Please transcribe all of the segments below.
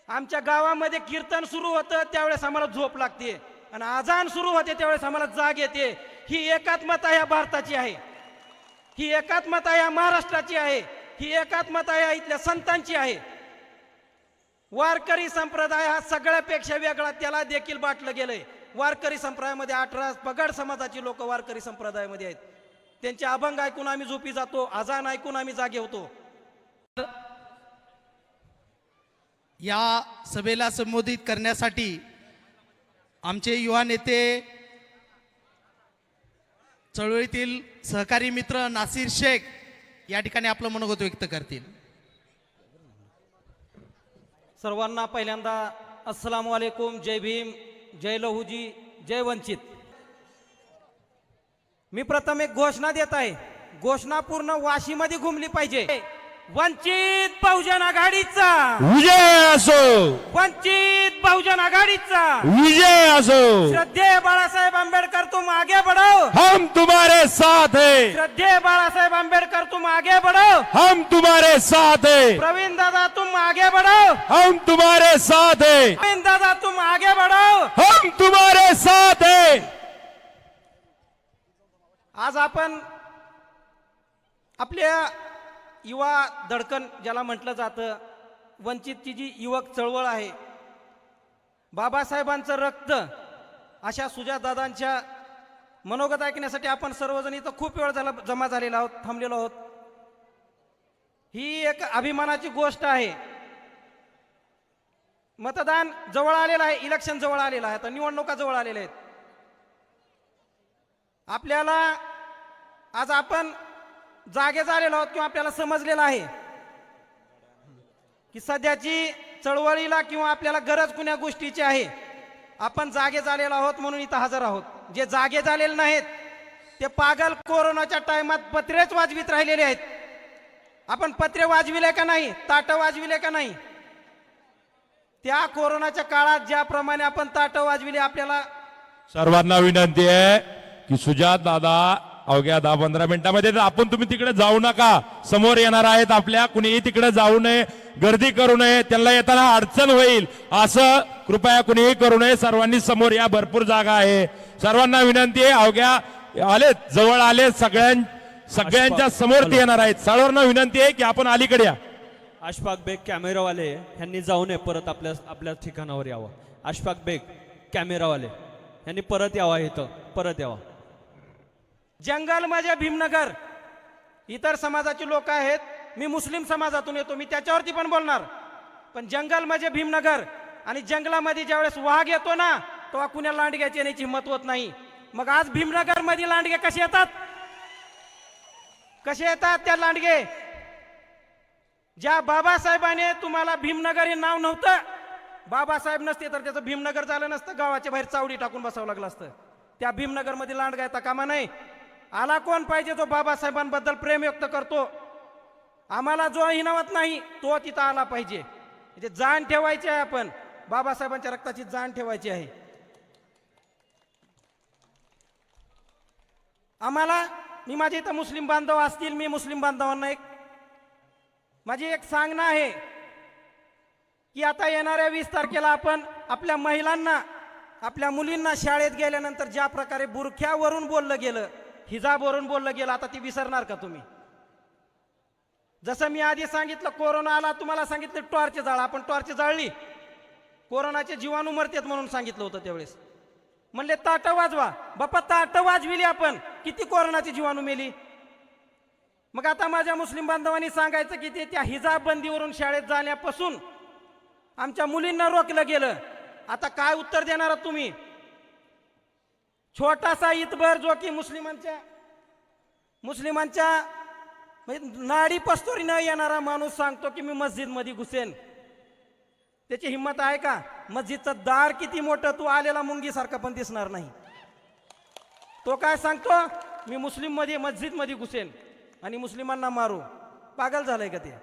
आमच्या गावामध्ये कीर्तन सुरू होतं त्यावेळेस आम्हाला झोप लागते आणि अजान सुरू होते त्यावेळेस आम्हाला जाग येते। ही एकात्मता या भारताची आहे, ही एकात्मता या महाराष्ट्राची आहे, ही एकात्मता या इथल्या संतांची आहे। वारकरी संप्रदाय हा सगळ्यापेक्षा वेगळा, त्याला देखील बाटलं गेलंय। वारकरी संप्रदायामध्ये 18 पगड समाजाची लोक वारकरी संप्रदायामध्ये आहेत। त्यांचे अभंग ऐकून आम्ही झोपी जातो, अजान ऐकून आम्ही जागे होतो। या सभेला संबोधित करण्यासाठी आमचे युवा नेते चळवळीतील सहकारी मित्र नासिर शेख या ठिकाणी आपलं मनोगत व्यक्त करतील। सर्वांना पहिल्यांदा अस्सलामु अलैकुम, जय भीम, जय लहूजी, जय वंचित। मी प्रथम एक घोषणा देत आहे, घोषणा पूर्ण वाशीमध्ये घुमली पाहिजे। वंचित बहुजन आघाडीचा विजय असो, वंचित बहुजन आघाडीचा विजय असो। श्रद्धेय बाळासाहेब आंबेडकर तुम आगे बढ़ो, हम तुम्हारे साथ हैं, श्रद्धेय बाळासाहेब आंबेडकर तुम आगे बढ़ो, हम तुम्हारे साथ हैं, प्रवीण दादा तुम आगे बढ़ो, हम तुम्हारे साथ हैं, प्रवीण दादा तुम आगे बढ़ो, हम तुम्हारे साथ हैं। आज आपण आपल्या युवा धडकन ज्याला म्हटलं जातं, वंचितची जी युवक चळवळ आहे, बाबासाहेबांचं रक्त, अशा सुजातदादांच्या मनोगत ऐकण्यासाठी आपण सर्वजण इथं खूप वेळ झाला जमा झालेलो आहोत, थांबलेलो आहोत। ही एक अभिमानाची गोष्ट आहे। मतदान जवळ आलेलं आहे, इलेक्शन जवळ आलेलं आहे, आता निवडणुका जवळ आलेल्या आहेत। आपल्याला आज आपण जागे झालेलो आहोत किंवा आपल्याला समजलेलं आहे की सध्याची चळवळीला किंवा आपल्याला गरज कुण्या गोष्टीची आहे। आपण जागे झालेलो आहोत म्हणून इथं हजर आहोत। जे जागे झालेले नाहीत ते पागल कोरोनाच्या टाइमात पत्रेच वाजवीत राहिलेले आहेत। आपण पत्रे वाजविले का नाही, ताट वाजविले का नाही? त्या कोरोनाच्या काळात ज्याप्रमाणे आपण ताट वाजविले, आपल्याला सर्वांना विनंती आहे की सुजात दादा अवघ्या 10-15 मिनिटांमध्ये आपण तुम्ही तिकडे जाऊ नका, समोर येणार आहेत आपल्या, कुणीही तिकडे जाऊ नये, गर्दी करू नये, त्यांना येताना अडचण होईल असं कृपया कुणीही करू नये। सर्वांनी समोर या, भरपूर जागा आहे। सर्वांना विनंती आहे, अवघ्या आले, जवळ आले, सगळ्यांच्या समोर ते येणार आहेत। सर्वांना विनंती आहे की आपण अलीकडे या। अशफाक बेग कॅमेरावाले यांनी जाऊ नये, परत आपल्या ठिकाणावर यावं। अशफाक बेग कॅमेरावाले यांनी परत यावा, इथं परत यावा। जंगल म्हणजे भीमनगर, इतर समाजाचे लोक आहेत, मी मुस्लिम समाजातून येतो, मी त्याच्यावरती पण बोलणार। पण जंगल म्हणजे भीमनगर, आणि जंगलामध्ये ज्यावेळेस वाघ येतो ना, तेव्हा कुण्या लांडग्याची येण्याची हिंमत होत नाही। मग आज भीमनगर मध्ये लांडगे कसे येतात, कसे येतात त्या लांडगे? ज्या बाबासाहेबांनी तुम्हाला भीमनगर हे नाव नव्हतं, बाबासाहेब नसते तर त्याचं भीमनगर झालं नसतं, गावाच्या बाहेर चावडी टाकून बसावं लागलं असतं। त्या भीमनगर मध्ये लांडगा येता कामा नाही। आला कोण पाहिजे जो बाबासाहेबांबद्दल प्रेम व्यक्त करतो, आम्हाला जो हिनवत नाही तो तिथं आला पाहिजे। म्हणजे जाण ठेवायची आहे, आपण बाबासाहेबांच्या रक्ताची जाण ठेवायची आहे। आम्हाला, मी माझे इथं मुस्लिम बांधव असतील, मी मुस्लिम बांधवांना माझी एक सांगणं आहे की आता येणाऱ्या 20 तारखेला आपण आपल्या महिलांना, आपल्या मुलींना शाळेत गेल्यानंतर ज्या प्रकारे बुरख्यावरून बोललं गेलं, हिजाबवरून बोललं गेलं, आता ती विसरणार का तुम्ही? जसं मी आधी सांगितलं, कोरोना आला, तुम्हाला सांगितलं टॉर्च जाळा, आपण टॉर्च जाळली, कोरोनाचे जीवाणू मरतात म्हणून सांगितलं होतं त्यावेळेस। म्हणले ताट वाजवा, बाप्पा ताट वाजविली आपण, किती कोरोनाची जीवाणू मेली। मग आता माझ्या मुस्लिम बांधवांनी सांगायचं की ते त्या हिजाब बंदीवरून शाळेत जाण्यापासून आमच्या मुलींना रोखलं गेलं, आता काय उत्तर देणार तुम्ही? छोटासा इतभर जो की मुस्लिमांच्या नाडी पस्तोरी न येणारा माणूस सांगतो की मी मस्जिद मध्ये घुसेन, त्याची हिंमत आहे का? मस्जिदचं दार किती मोठं, तू आलेला मुंगी सारखा पण दिसणार नाही। तो काय सांगतो, मी मस्जिद मध्ये घुसेन आणि मुस्लिमांना मारू। पागल झालंय का ते?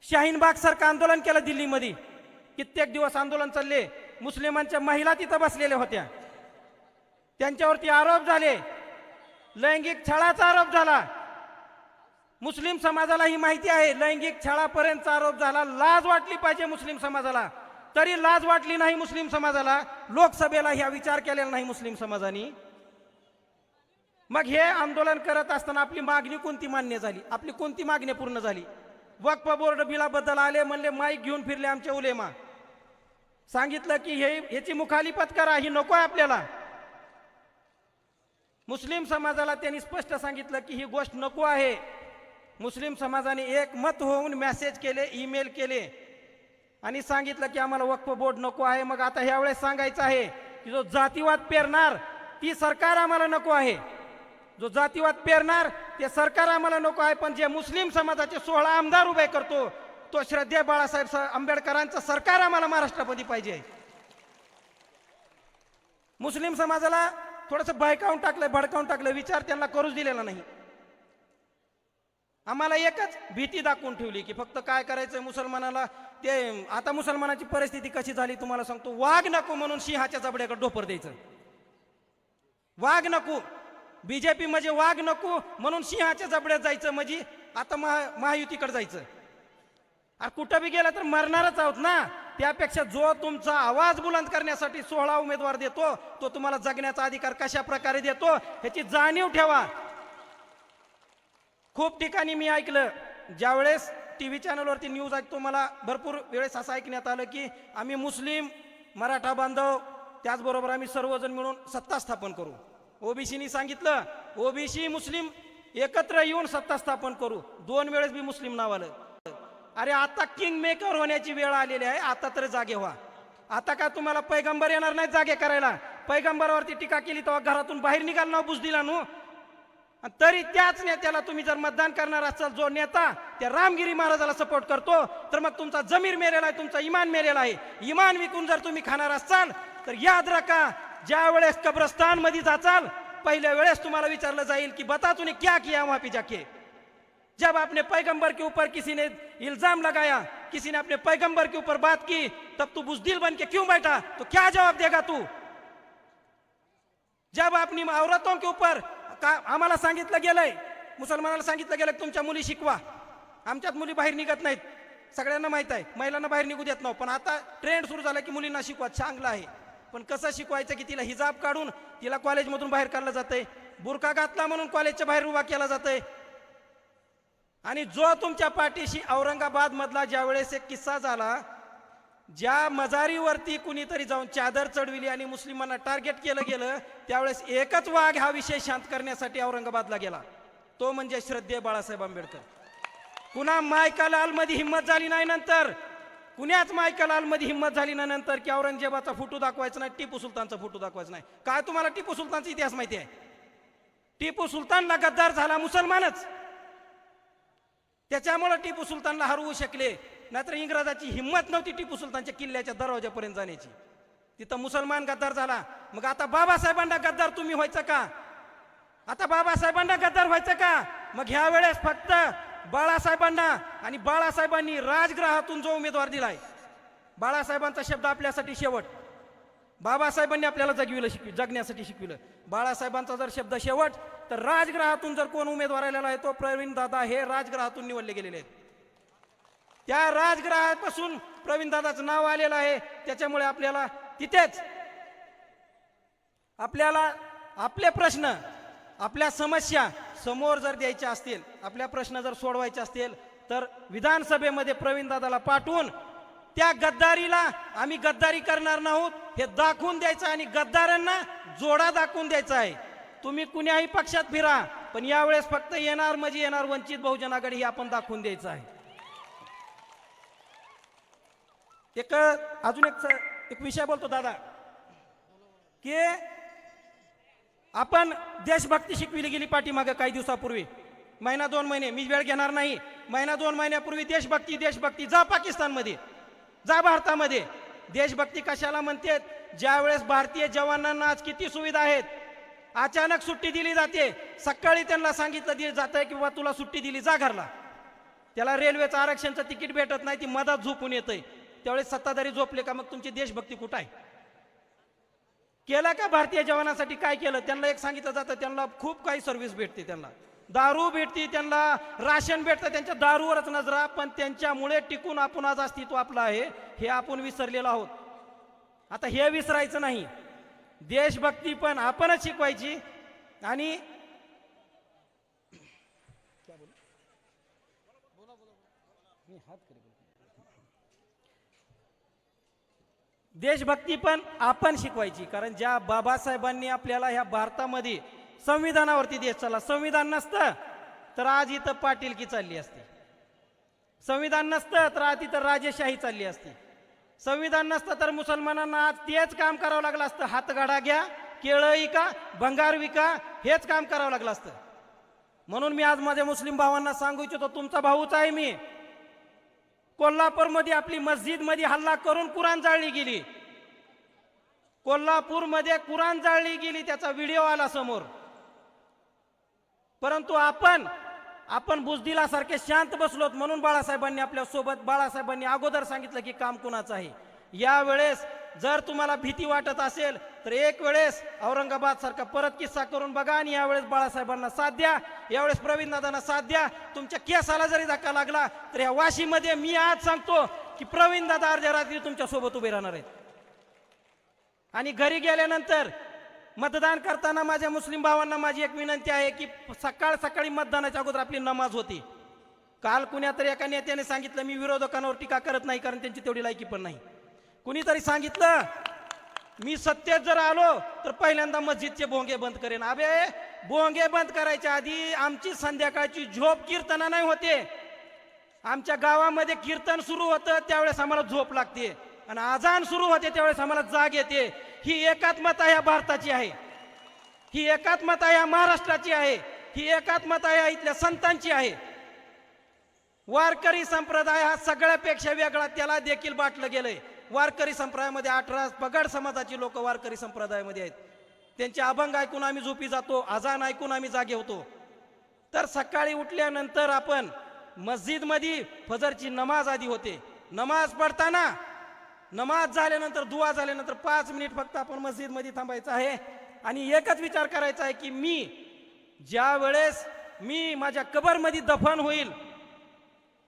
शाहीनबाग सारखं आंदोलन केलं दिल्लीमध्ये, कित्येक दिवस आंदोलन चालले, मुस्लिमांच्या महिला तिथं बसलेल्या होत्या, त्यांच्यावरती आरोप झाले, लैंगिक छळाचा आरोप झाला। मुस्लिम समाजाला ही माहिती आहे, लैंगिक छळापर्यंत आरोप झाला। लाज वाटली पाहिजे मुस्लिम समाजाला। तरी लाज वाटली नाही मुस्लिम समाजाला. लोकसभेला ह्या विचार केलेला नाही मुस्लिम समाजाने. मग हे आंदोलन करत असताना आपली मागणी कोणती मान्य झाली? आपली कोणती मागणी पूर्ण झाली? वक्फ बोर्ड बिलाबद्दल आले, म्हणले माईक घेऊन फिरले आमचे उलेमा, सांगितलं की ह्याची मुखालिफत करा, ही नको आहे आपल्याला. मुस्लिम समाजाला त्यांनी स्पष्ट सांगितलं की ही गोष्ट नको आहे. मुस्लिम समाजाने एक मत होऊन मेसेज केले, ईमेल केले आणि सांगितलं की आम्हाला वक्फ बोर्ड नको आहे. मग आता ह्या वेळेस सांगायचं आहे की जो जातीवाद पेरणार ती सरकार आम्हाला नको आहे. जो जातीवाद पेरणार ते सरकार आम्हाला नको आहे. पण जे मुस्लिम समाजाचे 16 आमदार उभे करतो तो श्रद्धेय बाळासाहेब आंबेडकरांचं सरकार आम्हाला महाराष्ट्रामध्ये पाहिजे. मुस्लिम समाजाला थोडंसं बहकावून टाकलं, भडकावून टाकलं, विचार त्यांना करूच दिलेला नाही. आम्हाला एकच भीती दाखवून ठेवली की फक्त काय करायचं मुसलमानाला. ते आता मुसलमानाची परिस्थिती कशी झाली तुम्हाला सांगतो. वाघ नको म्हणून सिंहाच्या जबड्याकडे डोपर द्यायचं. वाघ नको, बीजेपी म्हणजे वाघ नको म्हणून सिंहाच्या जबड्यात जायचं. म्हणजे आता महायुतीकडे जायचं. अरे कुठं बी गेला तर मरणारच आहोत ना. त्यापेक्षा जो तुमचा आवाज बुलंद करण्यासाठी 16 उमेदवार देतो तो तुम्हाला जगण्याचा अधिकार कशा प्रकारे देतो ह्याची जाणीव ठेवा. खूप ठिकाणी मी ऐकलं, ज्यावेळेस टीव्ही चॅनलवरती न्यूज ऐकतो मला भरपूर वेळेस असं ऐकण्यात आलं की आम्ही मुस्लिम, मराठा बांधव, त्याचबरोबर आम्ही सर्वजण मिळून सत्ता स्थापन करू. ओबीसीनी सांगितलं ओबीसी मुस्लिम एकत्र येऊन सत्ता स्थापन करू. 2 वेळेस बी मुस्लिम नाव आलं. अरे आता किंग मेकर होण्याची वेळ आलेली आहे. आता तर जागे व्हा. आता का तुम्हाला पैगंबर येणार नाही जागे करायला? पैगंबरावरती टीका केली तेव्हा घरातून बाहेर निघाल ना, बुज दिला नु. तरी त्याच नेत्याला तुम्ही जर मतदान करणार असाल, जो नेता त्या रामगिरी महाराजाला सपोर्ट करतो, तर मग तुमचा जमीर मेलेला आहे, तुमचा इमान मेलेला आहे. इमान विकून जर तुम्ही खाणार असाल तर याद रखा, ज्या वेळेस कब्रस्तान मध्ये जाचाल पहिल्या वेळेस तुम्हाला विचारलं जाईल की बता तूने क्या किया वहां पे जाके. जब आपने पैगंबर के ऊपर किसी ने इल्जाम लगाया, किसी ने अपने पैगंबर के ऊपर बात की, तब तू बुज़दिल बन के क्यों बैठा? तो क्या जवाब देगा तू? जब अपनी औरतों के ऊपर आम्हाला सांगितलं गेलंय, मुसलमानाला सांगितलं गेलं तुमच्या मुली शिकवा. आमच्यात मुली बाहेर निघत नाहीत, सगळ्यांना माहित आहे. महिलांना बाहेर निघू देत नव्हतं. पण आता ट्रेंड सुरू झाला की मुलींना शिकवा. चांगलं आहे, पण कसं शिकवायचं की तिला हिजाब काढून तिला कॉलेजमधून बाहेर काढलं जातंय, बुरका घातला म्हणून कॉलेजच्या बाहेर उभा केला जातंय. आणि जो तुमच्या पाठीशी औरंगाबाद मधला ज्यावेळेस एक किस्सा झाला, ज्या मजारीवरती कुणीतरी जाऊन चादर चढविली आणि मुस्लिमांना टार्गेट केलं गेलं, त्यावेळेस एकच वाघ हा विषय शांत करण्यासाठी औरंगाबादला गेला, तो म्हणजे श्रद्धेय बाळासाहेब आंबेडकर. पुन्हा मायकालाल मध्ये हिंमत झाली नाही, नंतर कुण्याच मायकालाल मध्ये हिंमत झाली नाही नंतर की औरंगजेबाचा फोटो दाखवायचा नाही, टिपू सुलतानचा फोटो दाखवायचा नाही. काय तुम्हाला टिपू सुलतानचा इतिहास माहिती आहे? टिपू सुलतानला गद्दार झाला मुसलमानच, त्याच्यामुळे टिपू सुलतानला हरवू शकले. नाहीतर इंग्रजाची हिंमत नव्हती टिपू सुलतानच्या किल्ल्याच्या दरवाजापर्यंत जाण्याची. तिथं मुसलमान गद्दार झाला. मग आता बाबासाहेबांना गद्दार तुम्ही व्हायचं का? आता बाबासाहेबांना गद्दार व्हायचं का? मग ह्या वेळेस फक्त बाळासाहेबांना, आणि बाळासाहेबांनी राजगृहातून जो उमेदवार दिलाय, बाळासाहेबांचा शब्द आपल्यासाठी शेवट. बाबासाहेबांनी आपल्याला जगण्यासाठी शिकविलं. बाळासाहेबांचा जर शब्द शेवट, तर राजगृहातून जर कोण उमेदवार आलेला आहे तो प्रवीण दादा हे राजगृहातून निवडले गेलेले आहेत. त्या राजगृहापासून प्रवीण दादाचं नाव आलेलं आहे. त्याच्यामुळे आपल्याला तिथेच आपल्याला आपले प्रश्न, आपल्या समस्या समोर जर द्यायच्या असतील, आपल्या प्रश्न जर सोडवायचे असतील, तर विधानसभेमध्ये प्रवीण दादाला पाठवून त्या गद्दारीला आम्ही गद्दारी करणार नाहोत हे दाखवून द्यायचं आणि गद्दारांना जोडा दाखवून द्यायचा आहे. तुम्ही कुण्याही पक्षात फिरा, पण यावेळेस फक्त येणार म्हणजे येणार वंचित बहुजन आघाडी हे आपण दाखवून द्यायचं आहे. अजून एक विषय बोलतो दादा, की आपण देशभक्ती शिकविली गेली पाठीमागे काही दिवसापूर्वी, 1-2 महिने, मी वेळ घेणार नाही, 1-2 महिन्यापूर्वी देशभक्ती जा पाकिस्तानमध्ये, जा भारतामध्ये. देशभक्ती कशाला म्हणते? ज्या वेळेस भारतीय जवानांना आज किती सुविधा आहेत, अचानक सुट्टी दिली जाते. सकाळी त्यांना सांगितलं जातंय की बाबा तुला सुट्टी दिली, जा घरला. त्याला रेल्वेचं आरक्षणचं तिकीट भेटत नाही, ती मधात झोपून येतंय. त्यावेळेस सत्ताधारी झोपले का? मग तुमची देशभक्ती कुठं आहे? केला का भारतीय जवानांसाठी? काय केलं? त्यांना एक सांगितलं जातं त्यांना खूप काही सर्व्हिस भेटते त्यांना, दारू भेटती त्यांना, राशन भेटतं, त्यांच्या दारूवरच नजरा, पण त्यांच्यामुळे टिकून आपण आज अस्तित्व आपलं आहे हे आपण विसरलेलो आहोत. आता हे विसरायचं नाही. देशभक्ती पण आपणच शिकवायची. आणि देशभक्ती पण आपण शिकवायची. कारण ज्या बाबासाहेबांनी आपल्याला ह्या भारतामध्ये संविधानावरती देश चालला, संविधान नसतं तर आज इथं पाटीलकी चालली असती, संविधान नसतं तर आज इथं राजेशाही चालली असती, संविधान नसतं तर मुसलमानांना आज तेच काम करावं लागलं असतं. हातगाडा घ्या, केळं विका, भंगार विका, हेच काम करावं लागलं असतं. म्हणून मी आज माझ्या मुस्लिम भावांना सांगू इच्छितो, तुमचा भाऊच आहे मी. कोल्हापूरमध्ये आपली मस्जिदमध्ये हल्ला करून कुराण जाळली गेली, कोल्हापूरमध्ये कुराण जाळली गेली, त्याचा व्हिडिओ आला समोर. परंतु आपण बुजदिलासारखे शांत बसलोत. म्हणून बाळासाहेबांनी आपल्या सोबत, बाळासाहेबांनी अगोदर सांगितलं की काम कुणाचं आहे. यावेळेस जर तुम्हाला भीती वाटत असेल तर एक वेळेस औरंगाबाद सारखा परत किस्सा करून बघा आणि यावेळेस बाळासाहेबांना साथ द्या, यावेळेस प्रवीण दादांना साथ द्या. तुमच्या केसाला जरी धक्का लागला तर या वाशीमध्ये मी आज सांगतो की प्रवीण दादा अर्ध्या रात्री तुमच्या सोबत उभे राहणार आहेत. आणि घरी गेल्यानंतर मतदान करताना माझ्या मुस्लिम भावांना माझी एक विनंती आहे की सकाळी मतदानाच्या अगोदर आपली नमाज होती. काल कुण्यातरी एका नेत्याने सांगितलं मी विरोधकांवर टीका करत नाही कारण त्यांची तेवढी लायकी पण नाही. कुणीतरी सांगितलं मी सत्तेत जर आलो तर पहिल्यांदा मस्जिदचे भोंगे बंद करेन. अबे, भोंगे बंद करायच्या आधी आमची संध्याकाळची झोप कीर्तना नाही होते. आमच्या गावामध्ये कीर्तन सुरू होतं त्यावेळेस आम्हाला झोप लागते आणि अजान सुरू होते त्यावेळेस आम्हाला जाग येते. ही एकात्मता या भारताची आहे, ही एकात्मता या महाराष्ट्राची आहे, ही एकात्मता या इथल्या संतांची आहे. वारकरी संप्रदाय हा सगळ्यापेक्षा वेगळा, त्याला देखील बाटलं गेलंय. वारकरी संप्रदायामध्ये 18 पगड समाजाची लोक वारकरी संप्रदायामध्ये आहेत. त्यांचे अभंग ऐकून आम्ही झोपी जातो, अजान ऐकून आम्ही जागे होतो. तर सकाळी उठल्यानंतर आपण मस्जिदमध्ये फजरची नमाज आधी होते. नमाज पडताना, नमाज झाल्यानंतर, दुआ झाल्यानंतर 5 मिनिट फक्त आपण मस्जिदमध्ये थांबायचं आहे आणि एकच विचार करायचा आहे की मी ज्या वेळेस मी माझ्या कबरमध्ये दफन होईल,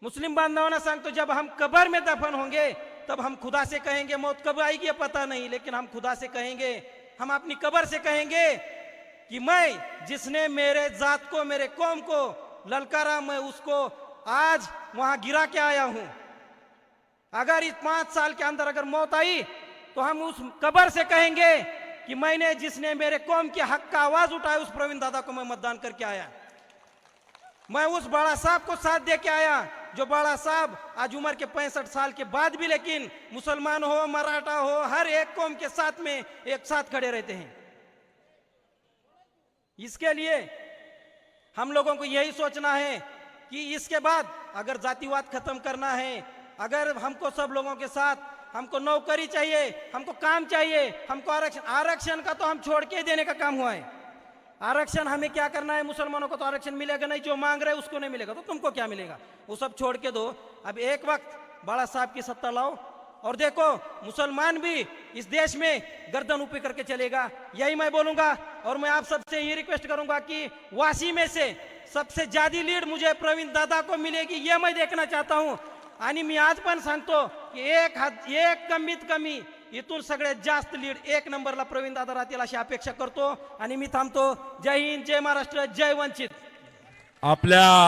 मुस्लिम बांधवांना सांगतो जब हम कब्र में दफन होंगे तब हम खुदा से कहेंगे मौत कब आएगी पता नहीं, लेकिन हम खुदा से कहेंगे, हम अपनी कब्र से कहेंगे कि मैं जिसने मेरे जात को, मेरे कौम को ललकारा, मैं उसको आज वहां गिरा के आया हूं. अगर इस 5 साल के अंदर अगर मौत आई तो हम उस कब्र से कहेंगे कि मैंने जिसने मेरे कौम के हक का आवाज उठाया उस प्रवीण दादा को मैं मतदान करके आया. मैं उस बड़ा साहब को साथ दे के आया जो बड़ा साहब आज उम्र के 65 साल के बाद भी लेकिन मुसलमान हो, मराठा हो, हर एक कौम के साथ में एक साथ खड़े रहते हैं. इसके लिए हम लोगों को यही सोचना है कि इसके बाद अगर जातिवाद खत्म करना है, अगर हमको सब लोगों के साथ, हमको नौकरी चाहिए, हमको काम चाहिए, हमको आरक्षण का तो हम छोड़ के देने का काम हुआ है. आरक्षण हमें क्या करना है, मुसलमानों को तो आरक्षण मिलेगा नहीं, जो मांग रहे उसको नहीं मिलेगा, तो तुमको क्या मिलेगा, वो सब छोड़ के दो. अब एक वक्त बाला साहब की सत्ता लाओ और देखो मुसलमान भी इस देश में गर्दन ऊपर करके चलेगा. यही मैं बोलूंगा और मैं आप सबसे ये रिक्वेस्ट करूंगा कि वाशी में से सबसे ज्यादा लीड मुझे प्रवीण दादा को मिलेगी, ये मैं देखना चाहता हूं. आणि मी आज पण सांगतो की एक कमीत कमी इथून सगळ्यात जास्त लीड 1 नंबरला प्रवीण दादा राहतील अशी अपेक्षा करतो आणि मी थांबतो. जय हिंद, जय महाराष्ट्र, जय वंचित. आपल्या